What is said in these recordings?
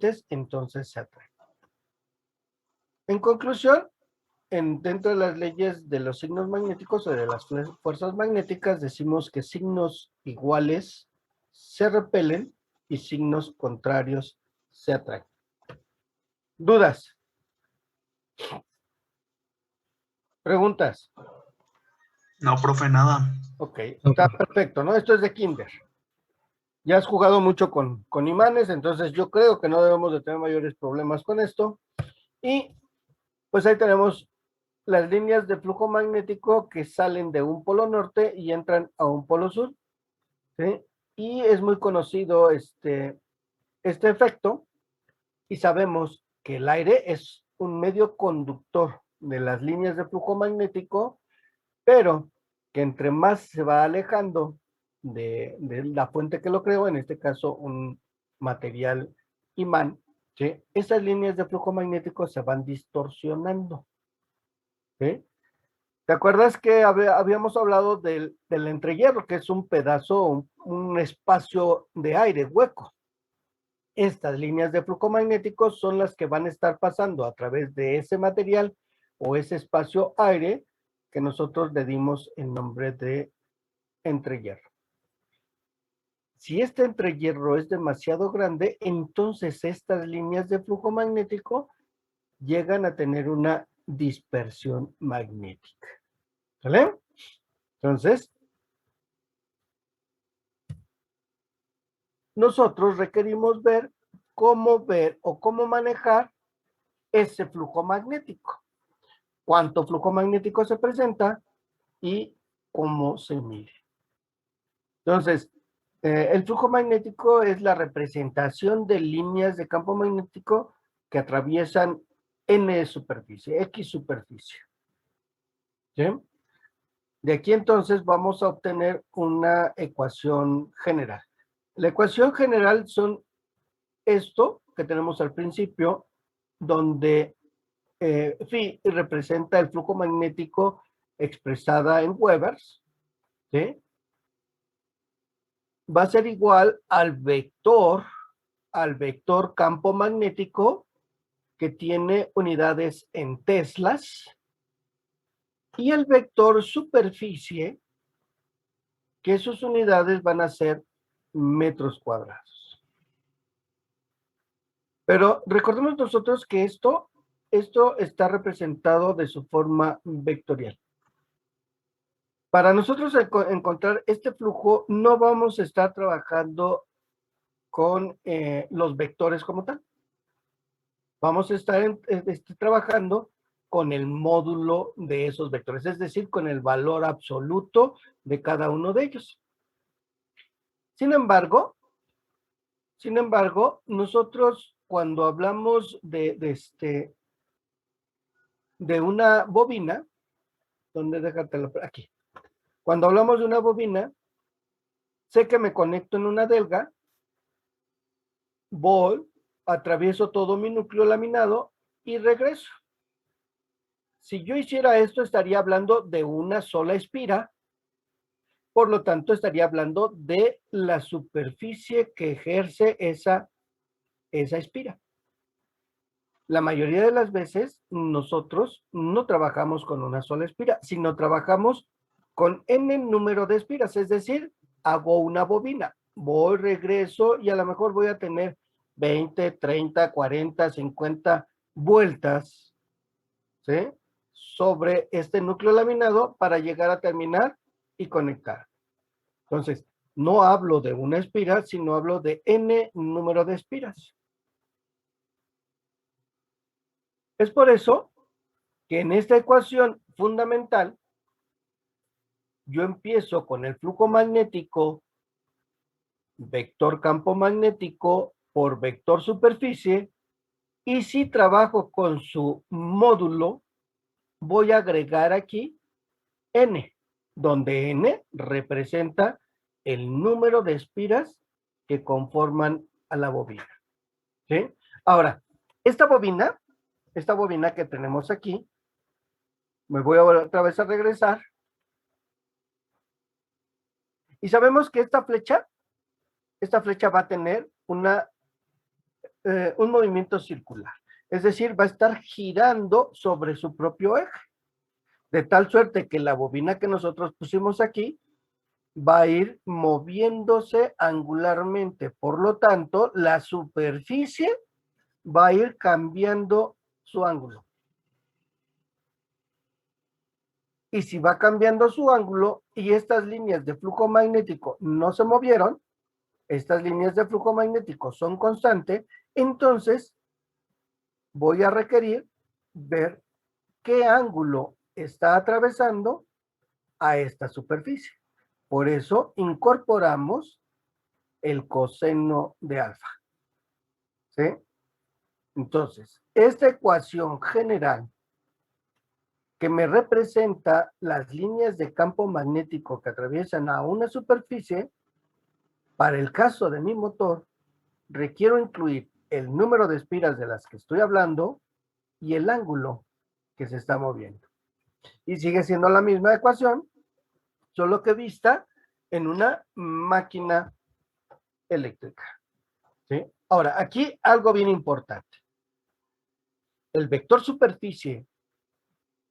resistes, entonces se atrae. En conclusión, dentro de las leyes de los signos magnéticos o de las fuerzas magnéticas, decimos que signos iguales se repelen y signos contrarios se atraen. ¿Dudas? ¿Preguntas? No, profe, nada. Ok, está perfecto, ¿no? Esto es de kinder. Ya has jugado mucho con imanes, entonces yo creo que no debemos de tener mayores problemas con esto. Y pues ahí tenemos las líneas de flujo magnético que salen de un polo norte y entran a un polo sur, ¿sí? Y es muy conocido este efecto, y sabemos que el aire es un medio conductor de las líneas de flujo magnético, pero que entre más se va alejando de la fuente que lo creó, en este caso un material imán, ¿sí? Esas líneas de flujo magnético se van distorsionando, ¿sí? ¿Te acuerdas que habíamos hablado del entrehierro, que es un pedazo, un espacio de aire hueco? Estas líneas de flujo magnético son las que van a estar pasando a través de ese material o ese espacio aire que nosotros le dimos el nombre de entrehierro. Si este entrehierro es demasiado grande, entonces estas líneas de flujo magnético llegan a tener una dispersión magnética. ¿Vale? Entonces, nosotros requerimos ver o cómo manejar ese flujo magnético. Cuánto flujo magnético se presenta y cómo se mide. Entonces, el flujo magnético es la representación de líneas de campo magnético que atraviesan N superficie, X superficie. ¿Sí? De aquí entonces vamos a obtener una ecuación general. La ecuación general son esto que tenemos al principio, donde phi representa el flujo magnético expresada en Webers, ¿sí? Va a ser igual al vector campo magnético, que tiene unidades en teslas, y el vector superficie, que sus unidades van a ser metros cuadrados. Pero recordemos nosotros que esto está representado de su forma vectorial. Para nosotros encontrar este flujo, no vamos a estar trabajando con los vectores como tal. Vamos a estar trabajando con el módulo de esos vectores, es decir, con el valor absoluto de cada uno de ellos. Sin embargo, nosotros cuando hablamos de una bobina, ¿dónde déjatelo? Aquí. Cuando hablamos de una bobina, sé que me conecto en una delga, voy, atravieso todo mi núcleo laminado y regreso. Si yo hiciera esto, estaría hablando de una sola espira, por lo tanto, estaría hablando de la superficie que ejerce esa espira. La mayoría de las veces, nosotros no trabajamos con una sola espira, sino trabajamos con n número de espiras, es decir, hago una bobina, voy, regreso y a lo mejor voy a tener 20, 30, 40, 50 vueltas, ¿sí?, sobre este núcleo laminado para llegar a terminar y conectar. Entonces, no hablo de una espira, sino hablo de n número de espiras. Es por eso que en esta ecuación fundamental, yo empiezo con el flujo magnético, vector campo magnético por vector superficie, y si trabajo con su módulo, voy a agregar aquí n, donde n representa el número de espiras que conforman a la bobina. ¿Sí? Ahora, esta bobina que tenemos aquí, me voy otra vez a regresar, y sabemos que esta flecha va a tener una un movimiento circular. Es decir, va a estar girando sobre su propio eje, de tal suerte que la bobina que nosotros pusimos aquí va a ir moviéndose angularmente. Por lo tanto, la superficie va a ir cambiando su ángulo. Y si va cambiando su ángulo y estas líneas de flujo magnético no se movieron, estas líneas de flujo magnético son constantes, entonces voy a requerir ver qué ángulo está atravesando a esta superficie. Por eso incorporamos el coseno de alfa. ¿Sí? Entonces, esta ecuación general que me representa las líneas de campo magnético que atraviesan a una superficie, para el caso de mi motor, requiero incluir el número de espiras de las que estoy hablando y el ángulo que se está moviendo. Y sigue siendo la misma ecuación, solo que vista en una máquina eléctrica. ¿Sí? Ahora, aquí algo bien importante. El vector superficie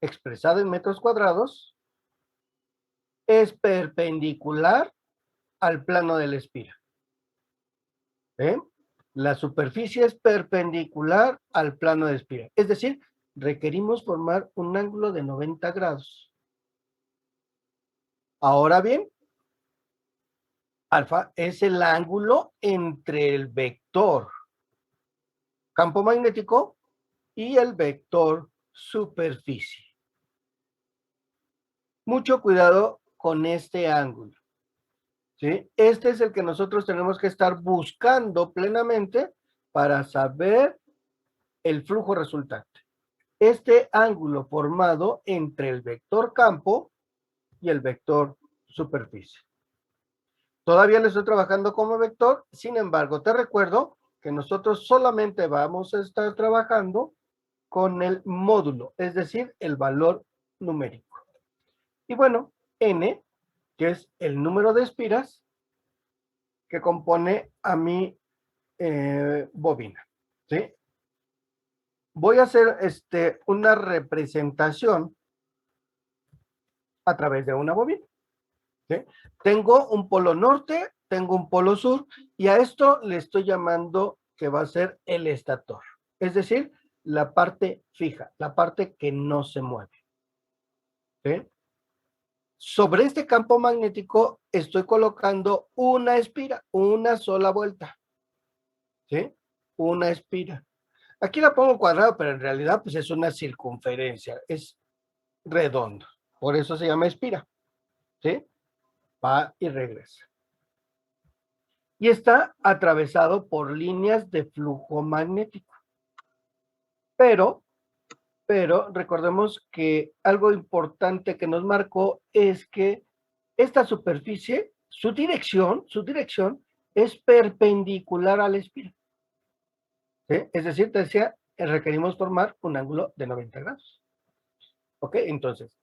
expresado en metros cuadrados es perpendicular al plano de la espira. ¿Sí? La superficie es perpendicular al plano de espira. Es decir, requerimos formar un ángulo de 90 grados. Ahora bien, alfa es el ángulo entre el vector campo magnético y el vector superficie. Mucho cuidado con este ángulo. ¿Sí? Este es el que nosotros tenemos que estar buscando plenamente para saber el flujo resultante. Este ángulo formado entre el vector campo y el vector superficie. Todavía lo estoy trabajando como vector, sin embargo, te recuerdo que nosotros solamente vamos a estar trabajando con el módulo, es decir, el valor numérico. Y bueno, n, que es el número de espiras que compone a mi bobina, ¿sí? Voy a hacer una representación a través de una bobina. ¿Sí? Tengo un polo norte, tengo un polo sur, y a esto le estoy llamando que va a ser el estator. Es decir, la parte fija, la parte que no se mueve. ¿Sí? Sobre este campo magnético estoy colocando una espira, una sola vuelta. ¿Sí? Una espira. Aquí la pongo cuadrada, pero en realidad pues es una circunferencia, es redondo. Por eso se llama espira. ¿Sí? Va y regresa. Y está atravesado por líneas de flujo magnético. Pero recordemos que algo importante que nos marcó es que esta superficie, su dirección es perpendicular a la espira. ¿Sí? Es decir, te decía, requerimos formar un ángulo de 90 grados. ¿Ok? Entonces,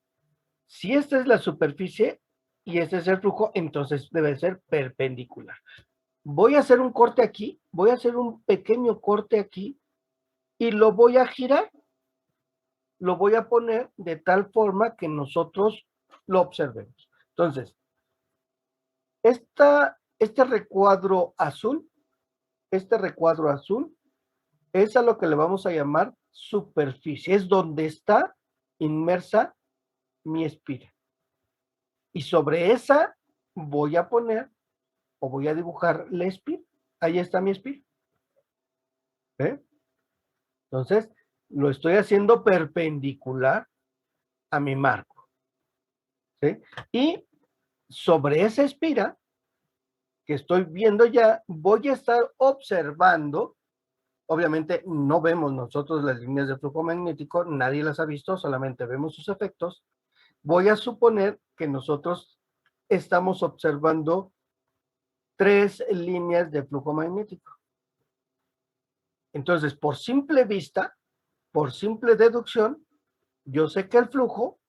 si esta es la superficie y este es el flujo, entonces debe ser perpendicular. Voy a hacer un corte aquí, voy a hacer un pequeño corte aquí y lo voy a girar. Lo voy a poner de tal forma que nosotros lo observemos. Entonces, este recuadro azul es a lo que le vamos a llamar superficie, es donde está inmersa mi espira. Y sobre esa voy a poner o voy a dibujar la espira. Ahí está mi espira. ¿Ve? Entonces, lo estoy haciendo perpendicular a mi marco. ¿Sí? Y sobre esa espira que estoy viendo ya, voy a estar observando. Obviamente no vemos nosotros las líneas de flujo magnético, nadie las ha visto, solamente vemos sus efectos. Voy a suponer que nosotros estamos observando 3 líneas de flujo magnético. Entonces, por simple vista, por simple deducción, yo sé que el flujo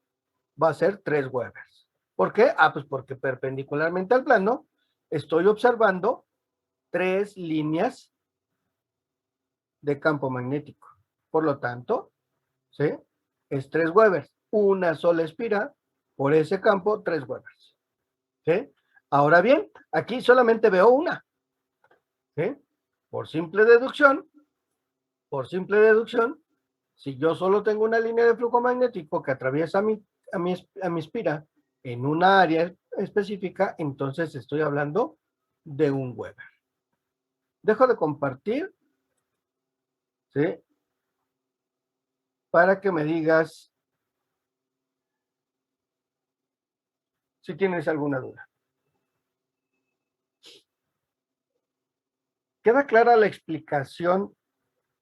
va a ser 3 Webers. ¿Por qué? Pues porque perpendicularmente al plano estoy observando 3 líneas de campo magnético. Por lo tanto, ¿sí? Es 3 Webers. Una sola espira por ese campo, 3 Webers. ¿Sí? Ahora bien, aquí solamente veo una. ¿Sí? Por simple deducción, si yo solo tengo una línea de flujo magnético que atraviesa a mi espira en una área específica, entonces estoy hablando de un Weber. Dejo de compartir, ¿sí? Para que me digas si tienes alguna duda. ¿Queda clara la explicación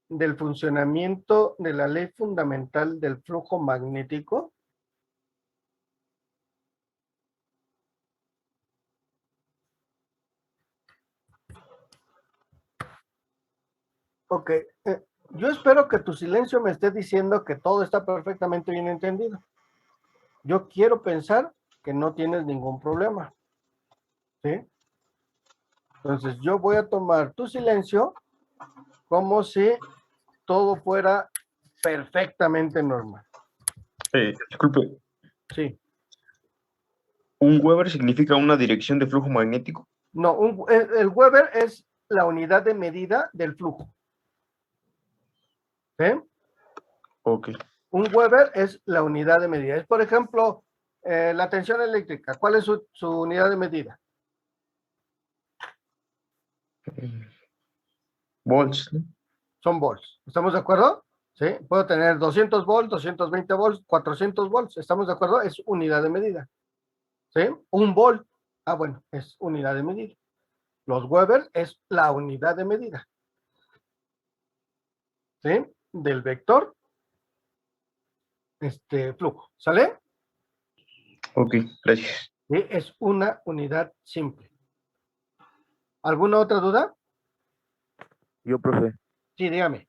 del funcionamiento de la ley fundamental del flujo magnético? Ok, yo espero que tu silencio me esté diciendo que todo está perfectamente bien entendido. Yo quiero pensar que no tienes ningún problema, ¿sí? Entonces yo voy a tomar tu silencio como si todo fuera perfectamente normal. Disculpe, Sí. ¿un Weber significa una dirección de flujo magnético? No, el Weber es la unidad de medida del flujo. ¿Sí? Ok. Un Weber es la unidad de medida. Es, por ejemplo, la tensión eléctrica. ¿Cuál es su unidad de medida? Volts, ¿no? Son volts. ¿Estamos de acuerdo? ¿Sí? Puedo tener 200 volts, 220 volts, 400 volts. ¿Estamos de acuerdo? Es unidad de medida. ¿Sí? Un volt. Ah, bueno, es unidad de medida. Los Weber es la unidad de medida. ¿Sí? Del vector flujo. ¿Sale? Ok, gracias. ¿Sí? Es una unidad simple. ¿Alguna otra duda? Yo, profe, Sí, dígame.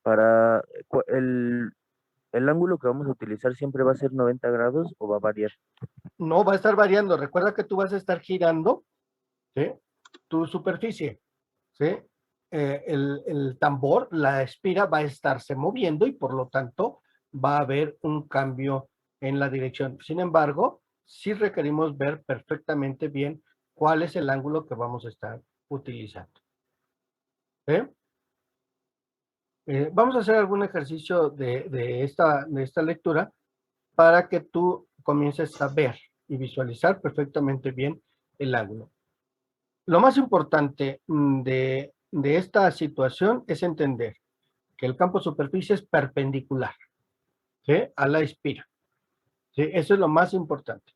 para el ángulo que vamos a utilizar siempre va a ser 90 grados o va a variar. No va a estar variando. Recuerda que tú vas a estar girando, ¿sí? Tu superficie, ¿sí? El tambor, la espira va a estarse moviendo y por lo tanto va a haber un cambio en la dirección. Sin embargo, sí requerimos ver perfectamente bien cuál es el ángulo que vamos a estar utilizando. ¿Sí? Vamos a hacer algún ejercicio de esta lectura para que tú comiences a ver y visualizar perfectamente bien el ángulo. Lo más importante de esta situación es entender que el campo de superficie es perpendicular, ¿sí? A la espira, ¿sí? Eso es lo más importante,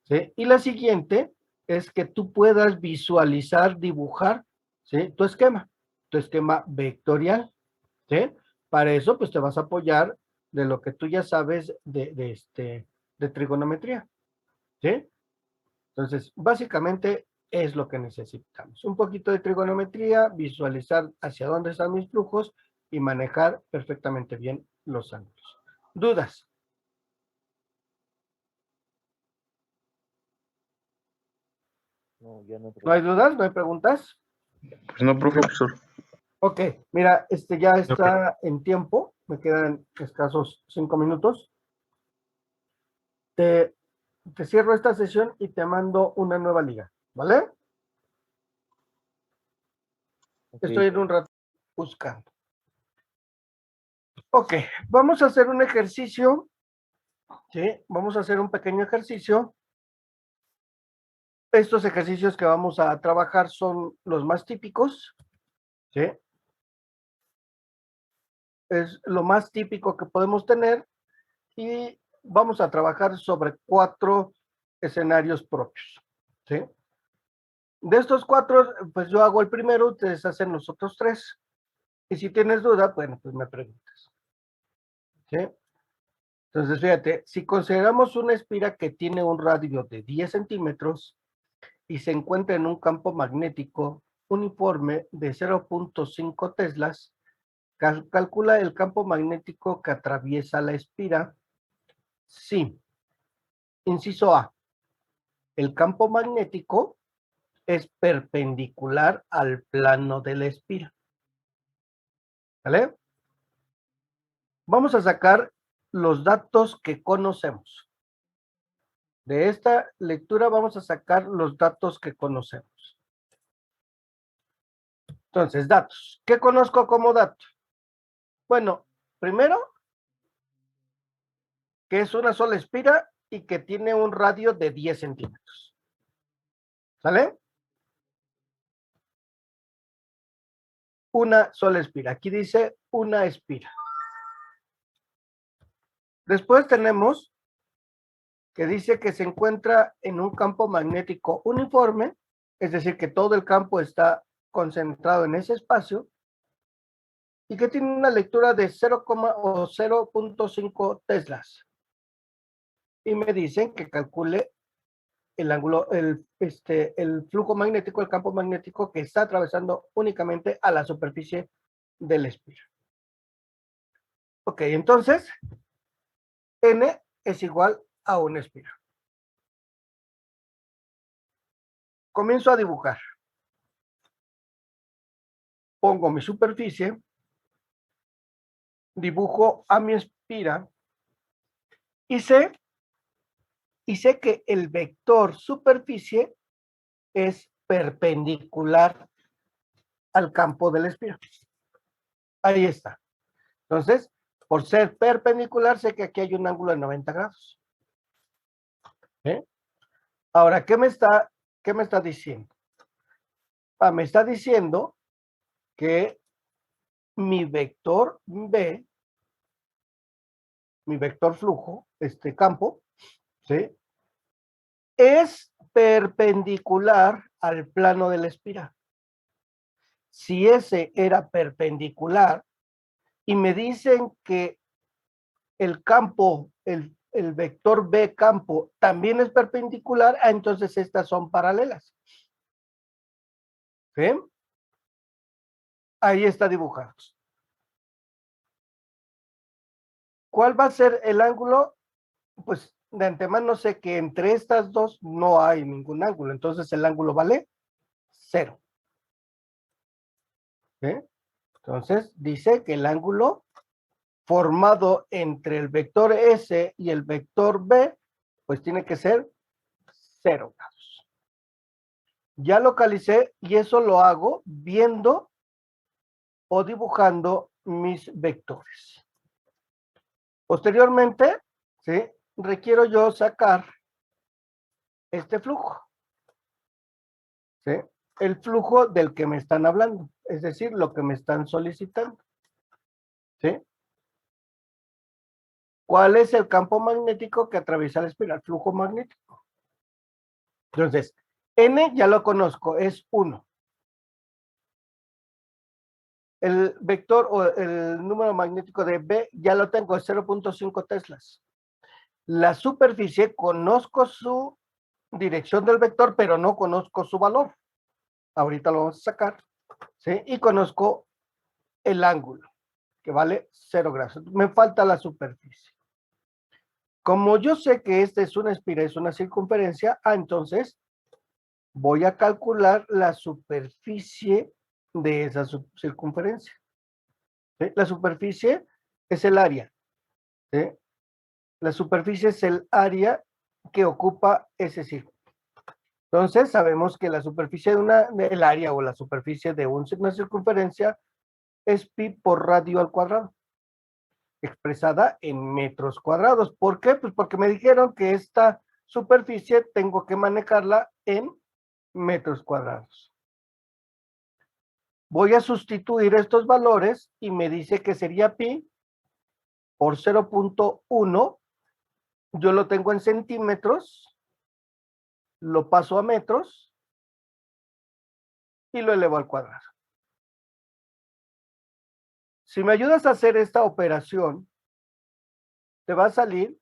¿sí? Y la siguiente es que tú puedas visualizar, dibujar, ¿sí? Tu esquema vectorial, ¿sí? Para eso, pues te vas a apoyar de lo que tú ya sabes de trigonometría, ¿sí? Entonces, básicamente es lo que necesitamos. Un poquito de trigonometría, visualizar hacia dónde están mis flujos y manejar perfectamente bien los ángulos. ¿Dudas? No, ya no, ¿No hay profe. dudas? ¿No hay preguntas? Pues no, profesor. Ok, mira, ya está en tiempo, me quedan escasos 5 minutos. Te cierro esta sesión y te mando una nueva liga, ¿vale? Ok. Estoy en un rato buscando. Ok, vamos a hacer un ejercicio, ¿sí? Vamos a hacer un pequeño ejercicio. Estos ejercicios que vamos a trabajar son los más típicos, ¿sí? Es lo más típico que podemos tener y vamos a trabajar sobre 4 escenarios propios, ¿sí? De estos 4, pues yo hago el primero, ustedes hacen los otros 3. Y si tienes duda, bueno, pues me preguntas, ¿sí? Entonces, fíjate, si consideramos una espira que tiene un radio de 10 centímetros y se encuentra en un campo magnético uniforme de 0.5 teslas, calcula el campo magnético que atraviesa la espira. Sí. Inciso A. El campo magnético es perpendicular al plano de la espira. ¿Vale? Vamos a sacar los datos que conocemos. De esta lectura vamos a sacar los datos que conocemos. Entonces, datos. ¿Qué conozco como dato? Bueno, primero, que es una sola espira y que tiene un radio de 10 centímetros. ¿Sale? Una sola espira. Aquí dice una espira. Después tenemos que dice que se encuentra en un campo magnético uniforme, es decir, que todo el campo está concentrado en ese espacio y que tiene una lectura de 0,5 teslas. Y me dicen que calcule el ángulo, el flujo magnético, el campo magnético que está atravesando únicamente a la superficie del espira. Ok, entonces, N es igual a una espira. Comienzo a dibujar. Pongo mi superficie, dibujo a mi espira y sé que el vector superficie es perpendicular al campo de la espira. Ahí está. Entonces, por ser perpendicular, sé que aquí hay un ángulo de 90 grados. ¿Eh? Ahora, ¿qué me está diciendo? Me está diciendo que mi vector B, mi vector flujo, este campo, ¿sí?, es perpendicular al plano de la espira. Si ese era perpendicular y me dicen que el campo, el vector B campo también es perpendicular, entonces estas son paralelas. ¿Sí? Ahí está dibujado. ¿Cuál va a ser el ángulo? Pues de antemano sé que entre estas dos no hay ningún ángulo, entonces el ángulo vale 0. ¿Sí? Entonces dice que el ángulo formado entre el vector S y el vector B, pues tiene que ser 0 grados. Ya localicé y eso lo hago viendo o dibujando mis vectores. Posteriormente, ¿sí?, requiero yo sacar este flujo, ¿sí?, el flujo del que me están hablando, es decir, lo que me están solicitando, ¿sí? ¿Cuál es el campo magnético que atraviesa la espiral? Flujo magnético. Entonces, N ya lo conozco, es 1. El vector o el número magnético de B ya lo tengo, es 0.5 teslas. La superficie, conozco su dirección del vector, pero no conozco su valor. Ahorita lo vamos a sacar, ¿sí? Y conozco el ángulo, que vale 0 grados. Me falta la superficie. Como yo sé que esta es una espira, es una circunferencia, entonces voy a calcular la superficie de esa circunferencia. ¿Sí? La superficie es el área. ¿Sí? La superficie es el área que ocupa ese círculo. Entonces sabemos que la superficie del área o la superficie de una circunferencia es pi por radio al cuadrado, expresada en metros cuadrados. ¿Por qué? Pues porque me dijeron que esta superficie tengo que manejarla en metros cuadrados. Voy a sustituir estos valores y me dice que sería pi por 0.1. Yo lo tengo en centímetros, lo paso a metros y lo elevo al cuadrado. Si me ayudas a hacer esta operación, te va a salir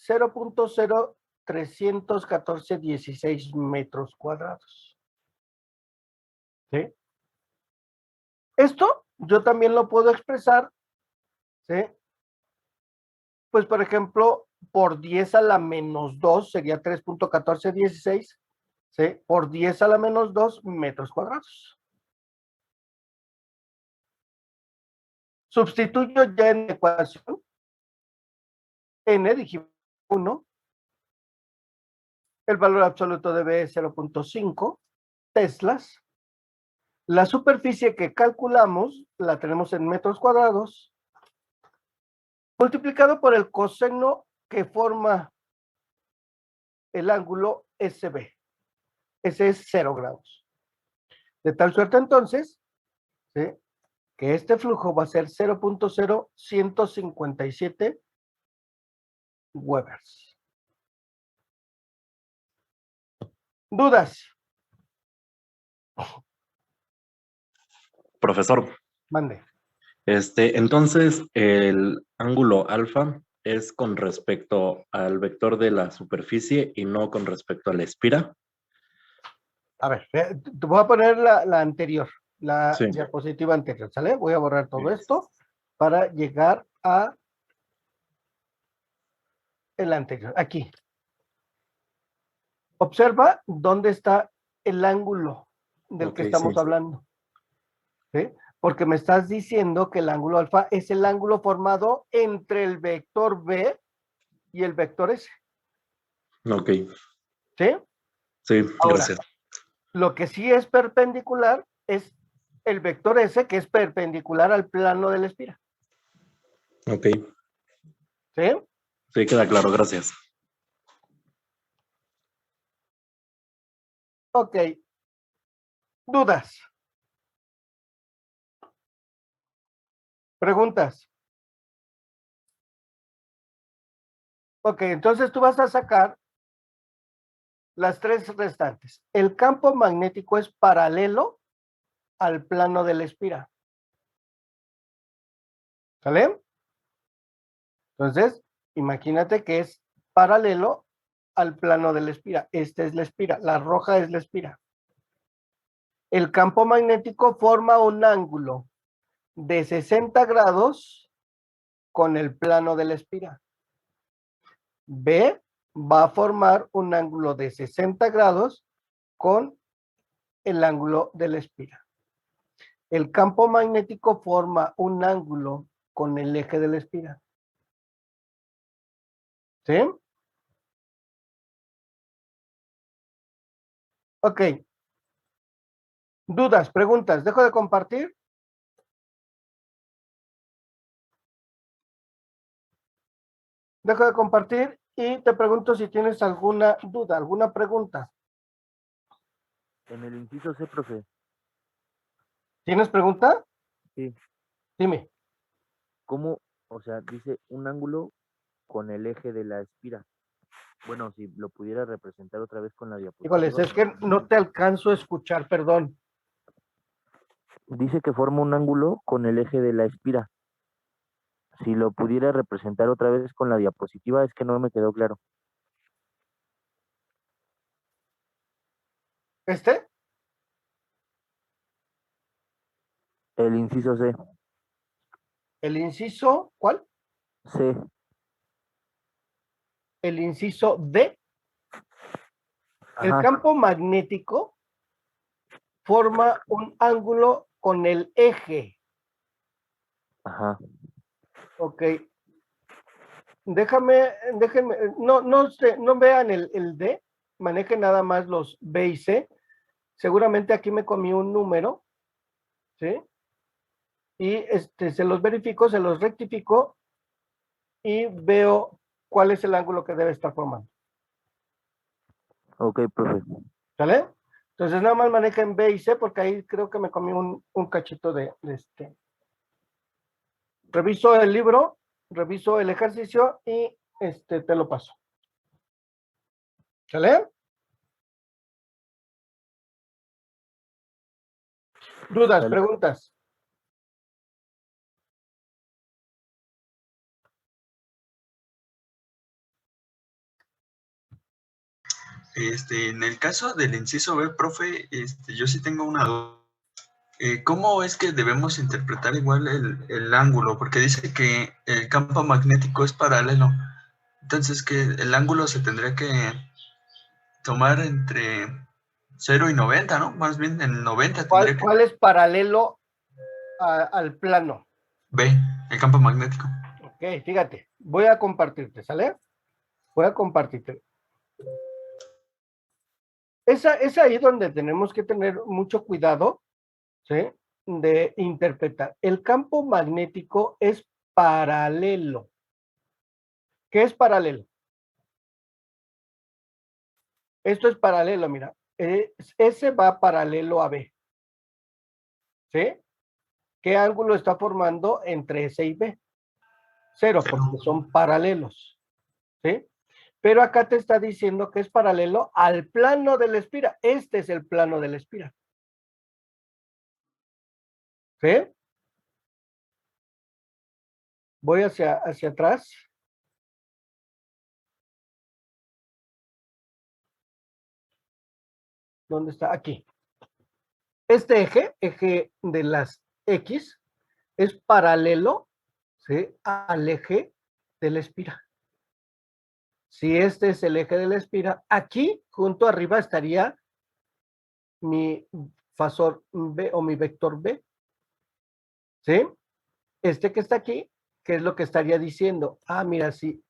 0.031416 metros cuadrados. ¿Sí? Esto yo también lo puedo expresar, ¿sí?, pues por ejemplo, por 10 a la menos 2 sería 3.1416, ¿sí?, por 10 a la menos 2 metros cuadrados. Sustituyo ya en la ecuación. N, dijimos 1. El valor absoluto de B es 0.5 teslas. La superficie que calculamos la tenemos en metros cuadrados, multiplicado por el coseno que forma el ángulo SB. Ese es 0 grados. De tal suerte entonces, ¿sí?, que este flujo va a ser 0.0157 Webers. ¿Dudas? Profesor, Mande. entonces el ángulo alfa es con respecto al vector de la superficie y no con respecto a la espira. A ver, te voy a poner la anterior, la Sí. diapositiva anterior, ¿sale? Voy a borrar todo Sí. esto para llegar a el anterior, aquí. Observa dónde está el ángulo del que Ok, estamos sí. hablando, ¿sí? Porque me estás diciendo que el ángulo alfa es el ángulo formado entre el vector B y el vector S, Ok, ¿sí? sí, Ahora, gracias. lo que sí es perpendicular es el vector S, que es perpendicular al plano de la espira, Ok, ¿sí? sí, queda claro, gracias. Ok. ¿Dudas? ¿Preguntas? Ok, entonces tú vas a sacar las tres restantes. El campo magnético es paralelo al plano de la espira. ¿Sale? Entonces, imagínate que es paralelo al plano de la espira. Esta es la espira, la roja es la espira. El campo magnético forma un ángulo de 60 grados con el plano de la espira. B va a formar un ángulo de 60 grados con el ángulo de la espira. El campo magnético forma un ángulo con el eje de la espira. ¿Sí? Ok. ¿Dudas, preguntas? ¿Dejo de compartir? Dejo de compartir y te pregunto si tienes alguna duda, alguna pregunta. En el inciso C, profe. ¿Tienes pregunta? Sí. Dime. ¿Cómo? O sea, dice un ángulo con el eje de la espira. Bueno, si lo pudiera representar otra vez con la diapositiva. Híjoles, es que no te alcanzo a escuchar, perdón. Dice que forma un ángulo con el eje de la espira. Si lo pudiera representar otra vez con la diapositiva, es que no me quedó claro. ¿Este? El inciso C. ¿El inciso cuál? C. El inciso D. El Ajá. campo magnético forma un ángulo con el eje. Ajá. Ok. Déjenme, no vean el D, manejen nada más los B y C. Seguramente aquí me comí un número, ¿sí? Y se los verifico, se los rectifico y veo cuál es el ángulo que debe estar formando. Ok, profe. ¿Sale? Entonces nada más manejen B y C porque ahí creo que me comí un cachito de este. Reviso el libro, reviso el ejercicio y te lo paso. ¿Sale? ¿Dudas, Sale. preguntas? En el caso del inciso B, profe, yo sí tengo una duda. ¿Cómo es que debemos interpretar igual el ángulo? Porque dice que el campo magnético es paralelo. Entonces, que el ángulo se tendría que tomar entre 0 y 90, ¿no? Más bien en 90 tendría que... ¿Cuál es paralelo al plano? B, el campo magnético. Ok, fíjate, voy a compartirte, ¿sale? Voy a compartirte. Es ahí donde tenemos que tener mucho cuidado, ¿sí? De interpretar. El campo magnético es paralelo. ¿Qué es paralelo? Esto es paralelo, mira. S va paralelo a B. ¿Sí? ¿Qué ángulo está formando entre S y B? Cero, Cero. porque son paralelos. ¿Sí? Pero acá te está diciendo que es paralelo al plano de la espira. Este es el plano de la espira. ¿Sí? Voy hacia atrás. ¿Dónde está? Aquí. Este eje de las X, es paralelo, ¿sí?, al eje de la espira. Si este es el eje de la espira, aquí, junto arriba, estaría mi fasor B o mi vector B. ¿Sí? Este que está aquí, ¿qué es lo que estaría diciendo? Ah, mira, sí.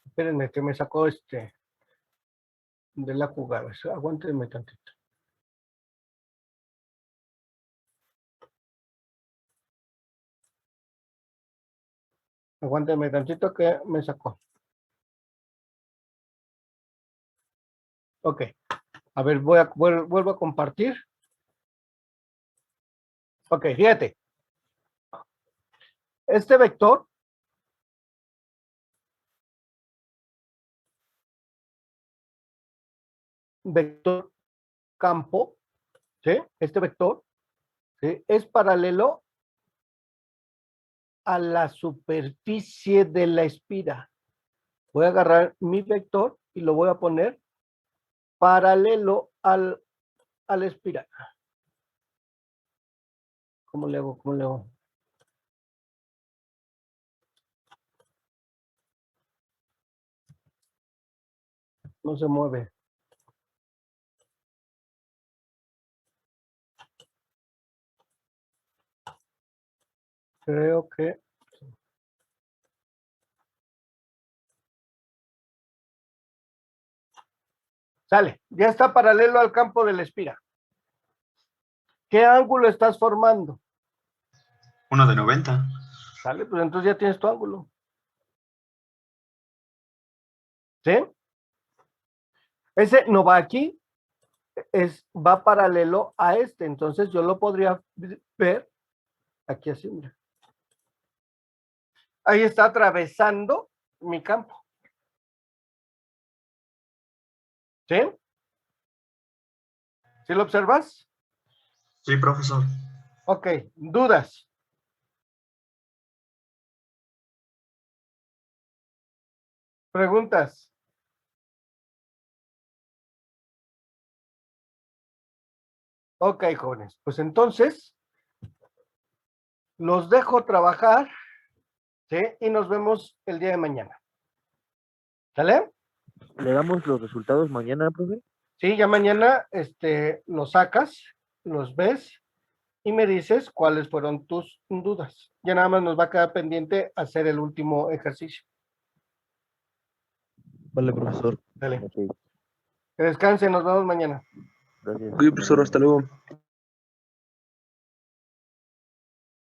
Espérenme, que me sacó de la jugada. Aguántenme tantito. Aguántenme tantito que me sacó. Ok. A ver, vuelvo a compartir. Ok, fíjate. Este vector campo, ¿sí? Este vector, ¿sí?, es paralelo a la superficie de la espira. Voy a agarrar mi vector y lo voy a poner paralelo a la espira. ¿Cómo le hago? ¿Cómo le hago? No se mueve. Creo que... Sale, ya está paralelo al campo de la espira. ¿Qué ángulo estás formando? Uno de 90. Sale, pues entonces ya tienes tu ángulo. ¿Sí? Ese no va aquí, va paralelo a este, entonces yo lo podría ver aquí así, mira. Ahí está atravesando mi campo. ¿Sí? ¿Sí lo observas? Sí, profesor. Ok, ¿dudas? ¿Preguntas? Ok, jóvenes, pues entonces los dejo trabajar, ¿sí? Y nos vemos el día de mañana. ¿Sale? ¿Le damos los resultados mañana, profe? Sí, ya mañana los sacas, los ves y me dices cuáles fueron tus dudas. Ya nada más nos va a quedar pendiente hacer el último ejercicio. Vale, profesor. Dale. Ok, Que descanse, nos vemos mañana. gracias. Ok, profesor, hasta luego.